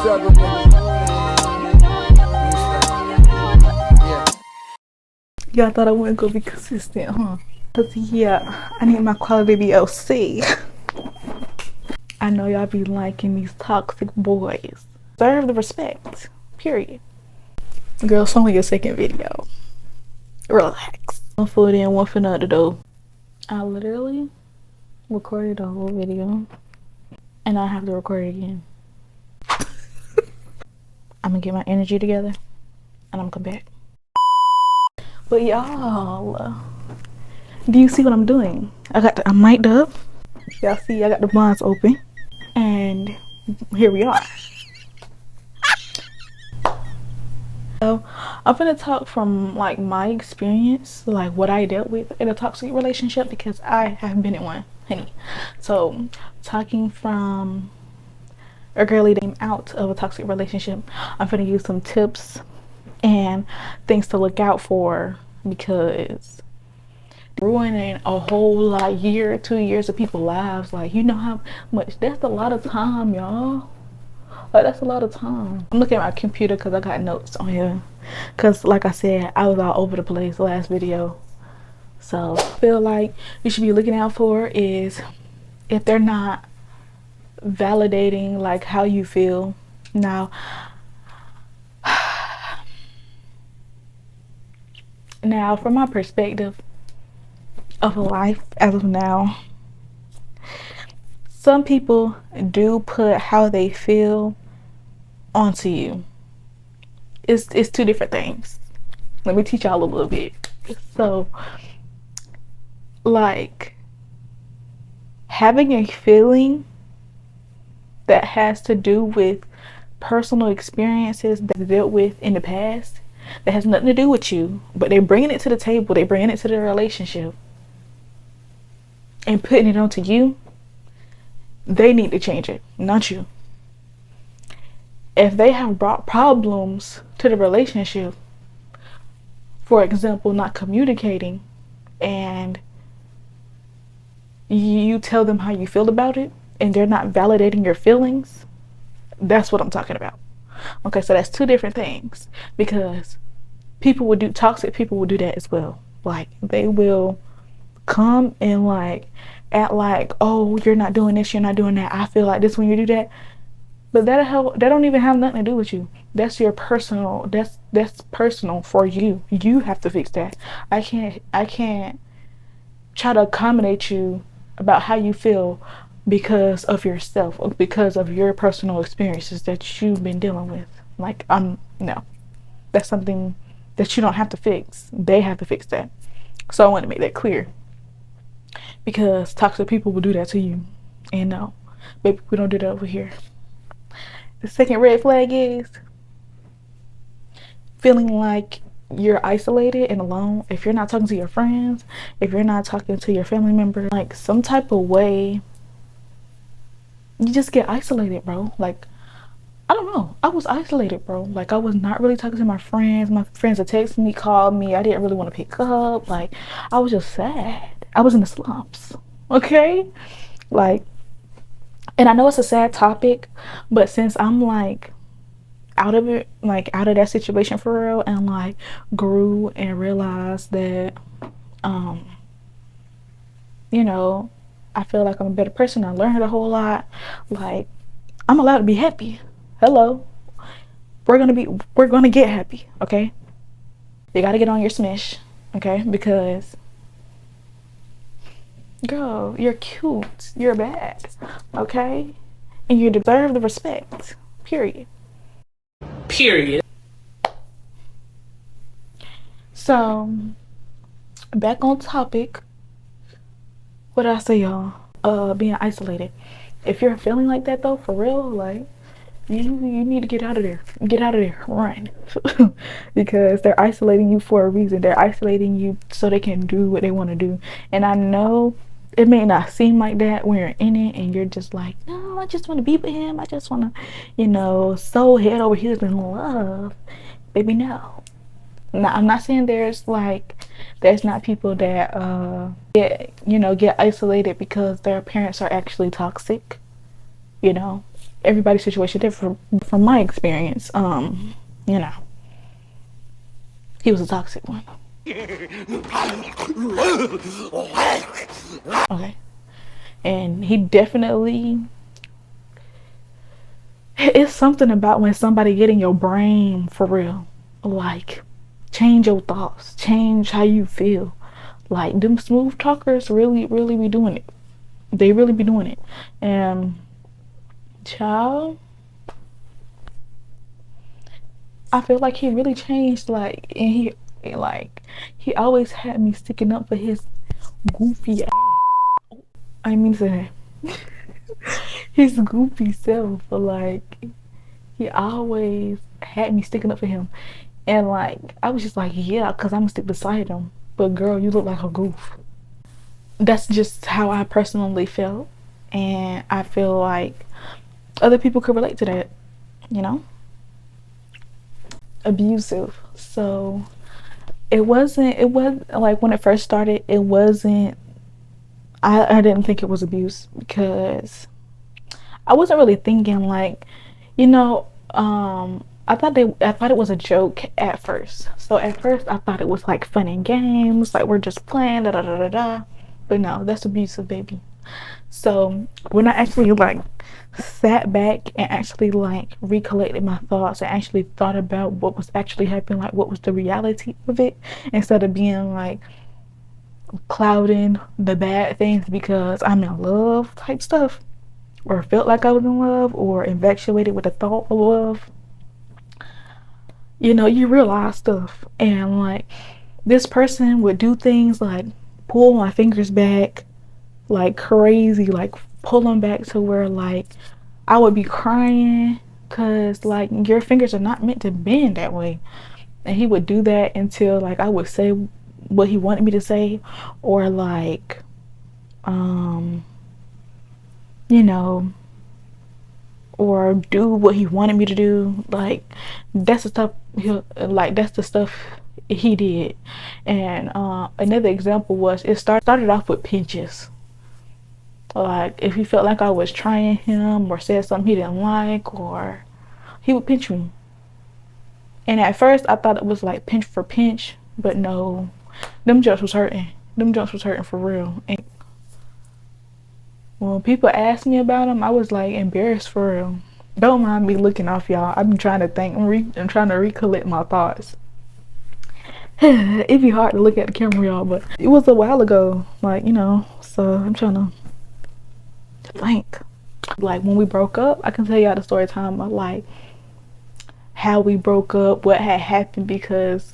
struggle, yeah. Y'all thought I wasn't gonna be consistent, huh? Cause yeah, I need my quality to be OC. I know y'all be liking these toxic boys. Deserve the respect. Period. Girl, it's only your second video. Relax. One foot in, one foot out the door. I literally recorded the whole video and I have to record it again. I'm gonna get my energy together and I'm gonna come back. But y'all, do you see what I'm doing? I'm mic'd up. Y'all see I got the blinds open and here we are. So I'm gonna talk from like my experience, like what I dealt with in a toxic relationship, because I have been in one, honey. So talking from a girlie that came out of a toxic relationship, I'm gonna use some tips and things to look out for, because ruining a whole like year, 2 years of people's lives, like, you know how much that's a lot of time, y'all. Like, that's a lot of time. I'm looking at my computer because I got notes on here, because like I said, I was all over the place last video. So I feel like you should be looking out for is if they're not validating like how you feel. Now from my perspective of life as of now, some people do put how they feel onto you. It's two different things. Let me teach y'all a little bit. So like, having a feeling that has to do with personal experiences that they dealt with in the past, that has nothing to do with you, but they're bringing it to the table, they're bringing it to the relationship and putting it onto you, they need to change it, not you. If they have brought problems to the relationship, for example, not communicating, and you tell them how you feel about it and they're not validating your feelings, that's what I'm talking about. Okay, so that's two different things, because toxic people will do that as well. Like, they will come and like act like, oh, you're not doing this, you're not doing that, I feel like this when you do that. But that don't even have nothing to do with you. That's your personal, that's personal for you. You have to fix that. I can't try to accommodate you about how you feel because of yourself or because of your personal experiences that you've been dealing with. Like, no, that's something that you don't have to fix. They have to fix that. So I want to make that clear, because toxic people will do that to you. And no, baby, we don't do that over here. The second red flag is feeling like you're isolated and alone. If you're not talking to your friends, if you're not talking to your family members, like some type of way, you just get isolated, bro. Like, I don't know, I was isolated, bro. Like, I was not really talking to my friends. My friends would text me, call me, I didn't really want to pick up. Like, I was just sad. I was in the slumps, okay? Like, and I know it's a sad topic, but since I'm like out of it, like out of that situation for real, and like grew and realized that you know, I feel like I'm a better person. I learned a whole lot. Like, I'm allowed to be happy. Hello, we're gonna get happy, okay? You gotta get on your smish, okay? Because girl, you're cute, you're bad, okay? And you deserve the respect, period. So back on topic, what did I say, y'all? Being isolated. If you're feeling like that though, for real, like, you need to get out of there. Get out of there, run. Because they're isolating you for a reason. They're isolating you so they can do what they want to do. And I know it may not seem like that when you're in it and you're just like, no, I just want to be with him, I just want to, so head over heels in love. Baby, no. Now, I'm not saying there's not people that get isolated because their parents are actually toxic, everybody's situation different. From my experience, you know, he was a toxic one. Okay. And he definitely, it's something about when somebody get in your brain for real. Like, change your thoughts, change how you feel. Like, them smooth talkers really, really be doing it. They really be doing it. And, child, I feel like he really changed. Like, and he always had me sticking up for his goofy ass. I mean to say that. His goofy self. But like, he always had me sticking up for him. And like, I was just like, yeah, because I'm gonna stick beside him. But girl, you look like a goof. That's just how I personally felt. And I feel like other people could relate to that, you know? Abusive. So it was like when it first started, it wasn't, I didn't think it was abuse because I wasn't really thinking like, you know, I thought it was a joke at first. So at first I thought it was like fun and games, like we're just playing, da da da da da. But no, that's abusive, baby. So when I actually like sat back and actually like recollected my thoughts and actually thought about what was actually happening, like what was the reality of it, instead of being like clouding the bad things because I'm in love type stuff, or felt like I was in love, or infatuated with the thought of love, you know, you realize stuff. And like, this person would do things like pull my fingers back like crazy, like pull them back to where like I would be crying because like your fingers are not meant to bend that way. And he would do that until like I would say what he wanted me to say, or like um you know, or do what he wanted me to do. Like, that's the stuff that's the stuff he did. And another example was, it started off with pinches. Like, if he felt like I was trying him or said something he didn't like, or he would pinch me. And at first I thought it was like pinch for pinch, but no, them jumps was hurting. Them jumps was hurting for real. And when people asked me about him, I was like embarrassed for real. Don't mind me looking off, y'all. I'm trying to think. I'm trying to recollect my thoughts. It'd be hard to look at the camera, y'all, but it was a while ago. Like, you know, so I'm trying to think. Like, when we broke up, I can tell y'all the story time of like how we broke up, what had happened, because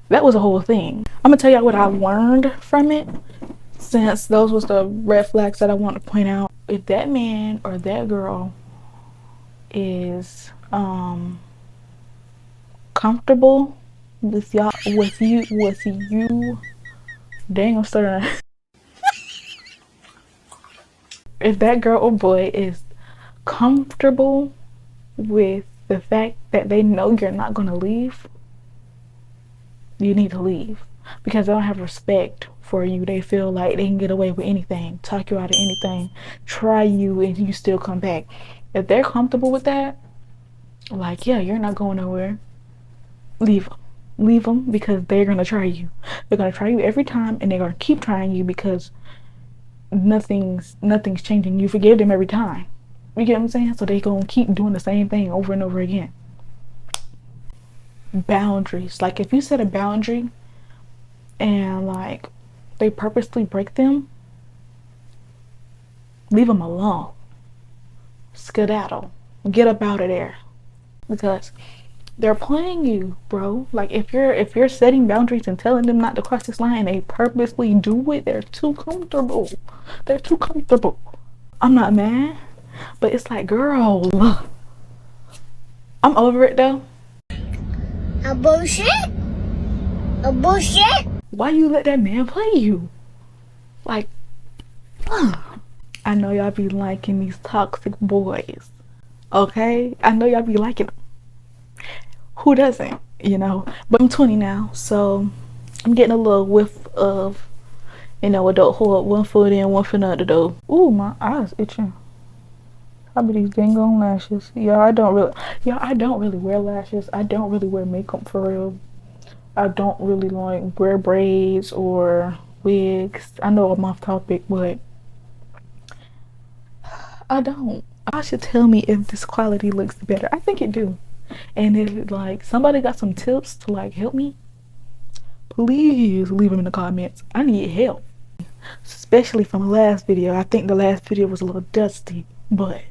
that was a whole thing. I'm gonna tell y'all what I learned from it, since those was the red flags that I want to point out. If that man or that girl is comfortable with y'all, with you, dang, I'm starting. If that girl or boy is comfortable with the fact that they know you're not gonna leave, you need to leave, because they don't have respect for you. They feel like they can get away with anything, talk you out of anything, try you, and you still come back. If they're comfortable with that, like, yeah, you're not going nowhere, leave them. Leave them, because they're gonna try you. They're gonna try you every time, and they're gonna keep trying you because nothing's changing. You forgive them every time. You get what I'm saying? So they gonna keep doing the same thing over and over again. Boundaries. Like, if you set a boundary and like they purposely break them, leave them alone. Skedaddle. Get up out of there, because they're playing you, bro. Like, if you're setting boundaries and telling them not to cross this line and they purposely do it, they're too comfortable. They're too comfortable. I'm not mad, but it's like, girl, I'm over it though. A bullshit? A bullshit? Why you let that man play you? Like, I know y'all be liking these toxic boys. Okay? I know y'all be liking them. Who doesn't? You know? But I'm 20 now, so I'm getting a little whiff of, you know, adulthood. One foot in, one foot out the door. Ooh, my eyes itching. Probably these dang on lashes. I don't really wear lashes. I don't really wear makeup for real. I don't really like wear braids or wigs. I know I'm off topic, but I don't. I should tell me if this quality looks better. I think it do. And if like somebody got some tips to like help me, please leave them in the comments. I need help. Especially from the last video. I think the last video was a little dusty, but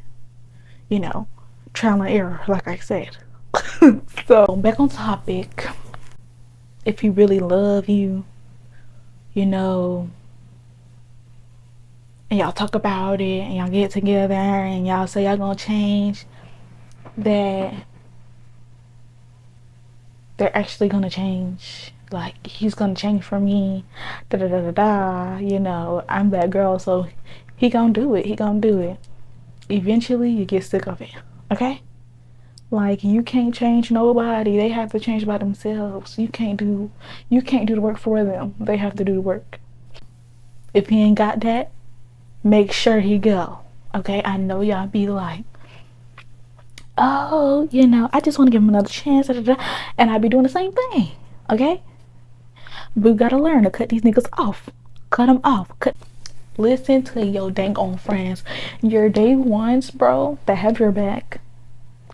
you know, trial and error, like I said. So back on topic. If he really love you, you know, and y'all talk about it and y'all get together and y'all say y'all gonna change, that they're actually gonna change. Like he's gonna change for me, da da da da da. You know, I'm that girl, so he gonna do it. He gonna do it. Eventually, you get sick of it. Okay? Like you can't change nobody. They have to change by themselves. You can't do the work for them. They have to do the work. If he ain't got that, make sure he go. Okay? I know y'all be like, oh, you know, I just want to give him another chance, da, da, da. And I be doing the same thing. Okay? We gotta learn to cut these niggas off. Cut them off. Listen to your dang on friends. Your day ones, bro, that have your back.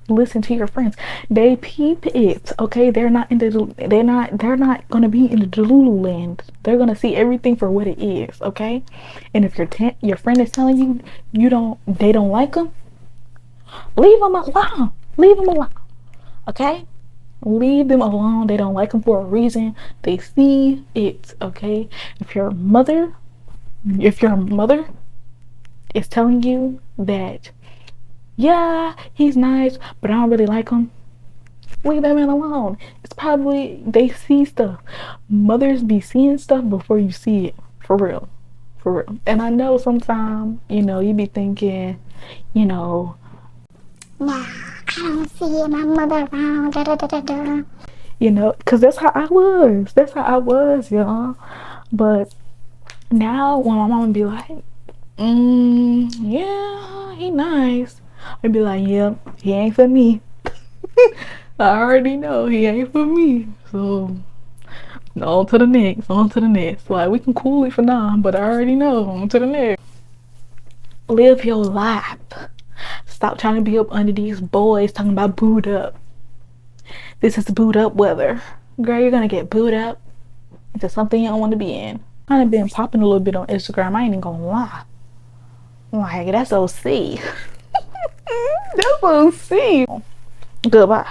Listen to your friends. They peep it. Okay, they're not gonna be in the Delulu land. They're gonna see everything for what it is. Okay, and if your friend is telling you they don't like them, leave them alone. Leave them alone. Okay, leave them alone. They don't like them for a reason. They see it. Okay, if your mother is telling you that, yeah, he's nice, but I don't really like him, leave that man alone. It's probably they see stuff. Mothers be seeing stuff before you see it. For real. For real. And I know sometimes, you know, you be thinking, you know, nah, I don't see my mother around, da da da da da. You know, because that's how I was. That's how I was, y'all. But now when my mama be like, yeah, he nice, I'd be like, yep, he ain't for me. I already know he ain't for me. So on to the next, on to the next. Like we can cool it for now, but I already know. On to the next. Live your life. Stop trying to be up under these boys talking about booed up. This is booed up weather. Girl, you're gonna get booed up into something you don't want to be in. I've been popping a little bit on Instagram. I ain't even gonna lie. Like, that's OC. That's OC. Goodbye.